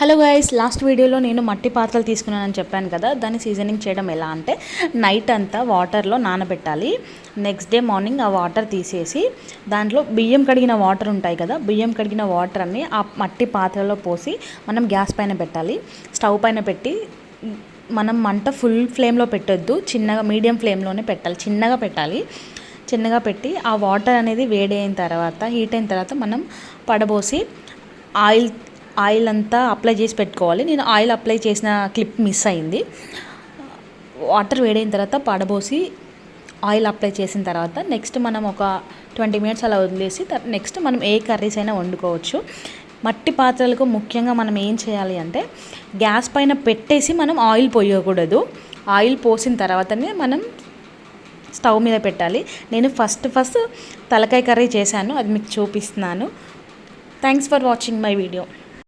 Hello guys, last వీడియోలో నేను మట్టి పాత్రలు తీసుకున్నానని చెప్పాను కదా. దాన్ని సీజనింగ్ చేయడం ఎలా అంటే, నైట్ అంతా వాటర్లో నానబెట్టాలి. నెక్స్ట్ డే మార్నింగ్ ఆ వాటర్ తీసేసి దాంట్లో బియ్యం కడిగిన వాటర్ ఉంటాయి కదా, బియ్యం కడిగిన వాటర్ అన్ని ఆ మట్టి పాత్రలో పోసి మనం గ్యాస్ పైన పెట్టాలి. స్టవ్ పైన పెట్టి మనం మంట ఫుల్ ఫ్లేమ్లో పెట్టొద్దు, చిన్నగా మీడియం ఫ్లేమ్లోనే పెట్టాలి. చిన్నగా పెట్టి ఆ వాటర్ అనేది వేడి అయిన తర్వాత, హీట్ అయిన తర్వాత మనం పడబోసి ఆయిల్ అంతా అప్లై చేసి పెట్టుకోవాలి. నేను ఆయిల్ అప్లై చేసిన క్లిప్ మిస్ అయింది. వాటర్ వేడైన తర్వాత పడబోసి ఆయిల్ అప్లై చేసిన తర్వాత నెక్స్ట్ మనం ఒక 20 మినిట్స్ అలా వదిలేసి నెక్స్ట్ మనం ఏ కర్రీస్ అయినా వండుకోవచ్చు. మట్టి పాత్రలకు ముఖ్యంగా మనం ఏం చేయాలి అంటే, గ్యాస్ పైన పెట్టేసి మనం ఆయిల్ పోయకూడదు. ఆయిల్ పోసిన తర్వాతనే మనం స్టవ్ మీద పెట్టాలి. నేను ఫస్ట్ తలకాయ కర్రీ చేశాను, అది మీకు చూపిస్తున్నాను. Thanks for watching my video.